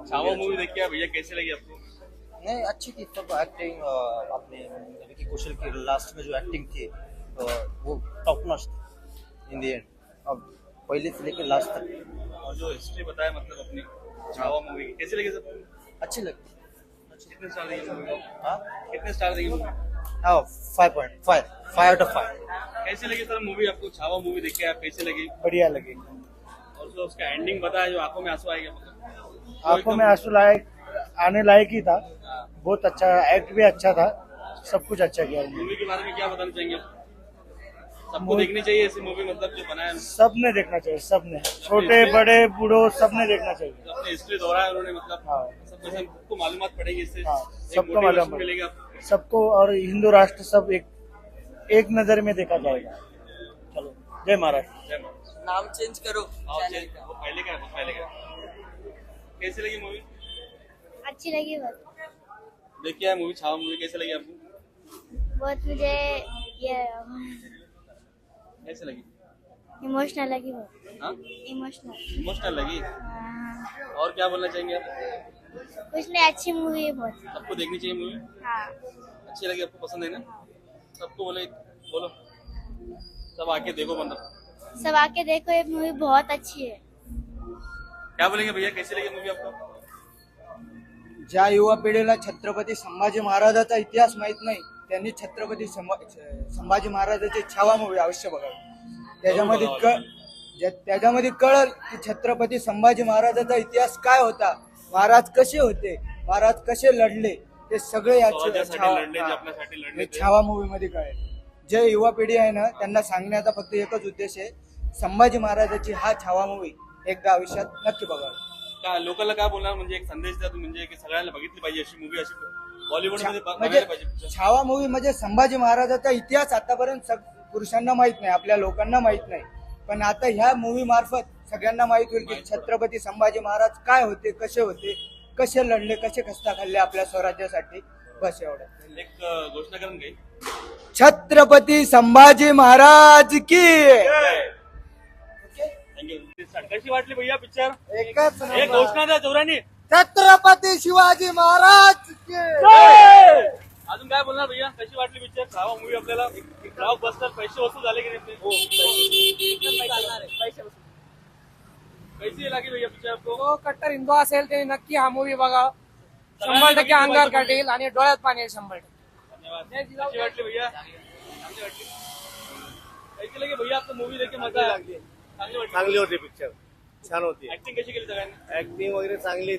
Chhava movie देखी है भैया, कैसी लगी आपको? नहीं अच्छी थी सब एक्टिंग। अपने विकी कौशल की लास्ट में जो एक्टिंग थी वो top notch in the end. अब पहले से लेकर लास्ट तक और जो हिस्ट्री बताया मतलब अपनी छावा मूवी की, कैसी लगी सबको? अच्छी लगी। कितने स्टार देंगे मूवी को? हाँ कितने स्टार देंगे मूवी? हाँ 5.5 5 आउट ऑफ 5। कैसी लगी सर मूवी आपको? छावा मूवी देखी आप, कैसी लगी? बढ़िया लगी। और जो उसका एंडिंग बताया, जो आंखों में आंसू आएगा मतलब आंखों में आंसू लायक आने लायक ही था। बहुत अच्छा, एक्ट भी अच्छा था, सब कुछ अच्छा किया। मूवी के बारे में क्या बताना चाहेंगे? सबको देखनी चाहिए ऐसी मूवी, मतलब जो बनाया सबने देखना चाहिए, सबने, छोटे बड़े बूढ़ो सबने देखना चाहिए। जो अपनी हिस्ट्री दोहराया उन्होंने, मतलब हाँ सबको मालूमात पड़ेगी इससे, हाँ, एक सबको motivation मालूम मिलेगा। सबको, और हिंदू राष्ट्र सब एक नजर में देखा जाएगा। चलो, जय महाराष्ट्र। जय माता। नाम चेंज करो और चैनल का। वो पहले का है, वो पहले का है। कैसी लगी मूवी? अच्छी लगी बहुत। देखिए है मूवी, छावा मूवी कैसी लगी आपको? बहुत मुझे ये कैसी लगी? इमोशनल लगी बहुत। हाँ, इमोशनल। इमोशनल लगी। और क्या बोलना चाहेंगे आप? कुछ नहीं, अच्छी मूवी है बहुत। सबको देखनी चाहिए मूवी। हाँ अच्छी लगी आपको, पसंद है ना? सबको बोले, बोलो सब आके देखो, मतलब सब आके देखो, ये मूवी बहुत अच्छी है। क्या बोलेंगे भैया, कैसी लगी मूवी आपको? ज्या युवा पिढीला छत्रपती संभाजी महाराजांचा इतिहास माहित नाही त्यांनी छत्रपती संभाजी महाराजांची छावा मूवी अवश्य बघावी। त्याच्यामध्ये कळल की छत्रपती संभाजी महाराजांचा इतिहास काय होता, महाराज कसे होते, महाराज कसे लढले, ते सगळे स्वराज्यासाठी लढले, जे आपल्यासाठी लढले ते. छावा मूवी मध्ये कळेल। जे युवा पिढी आहे ना, त्यांना सांगण्याचा फक्त एकच उद्देश आहे, संभाजी महाराजांची हा छावा मूवी एकदा आयुष्यात नक्की बघावी। का लोकांना काय बोलणार, म्हणजे एक संदेश द्या तुम्ही, म्हणजे की सगळ्यांना बघितली पाहिजे अशी मूवी, अशी बॉलिवूड मध्ये म्हणजे बघायला पाहिजे picture. छावा मूवी म्हणजे संभाजी महाराजांचा इतिहास आतापर्यंत पुरुषांना माहित नाही, आपल्या लोकांना माहित नाही, पण आता ह्या मूवी मार्फत सगळ्यांना माहित होईल की छत्रपती संभाजी महाराज काय होते, कसे लढले, कसे कष्ट खाल्ले आपल्या स्वराज्यासाठी। बस एवढं। एक घोषणा करून काही छत्रपती संभाजी महाराज की थँक्यू। कशी वाटली भैया पिक्चर? एकच एक घोषणा द्या जोराने। छत्रपती शिवाजी महाराज की अजून काय बोलणार भैया, कशी वाटली पिक्चर? छावा मूवी आपल्याला ब्लॉक बस्टर, पैसे वसूल झाले की नाही? कैसी लगी भैया पिक्चर आपको? तो कट्टर हिंदू असेल ते नक्की हा मूवी बघा, 100% अंगावर काढेल आणि डोळ्यात पाणी येईल 100%। धन्यवाद। कशी वाटली भैया? चांगली वाटली। कैसी लगी भैया आपको मूवी देख के? मजा आया? चांगली वाटली। चांगली होती पिक्चर, छान होती। ऍक्टिंग कशी केली सगळ्यांनी? ऍक्टिंग वगैरे चांगली.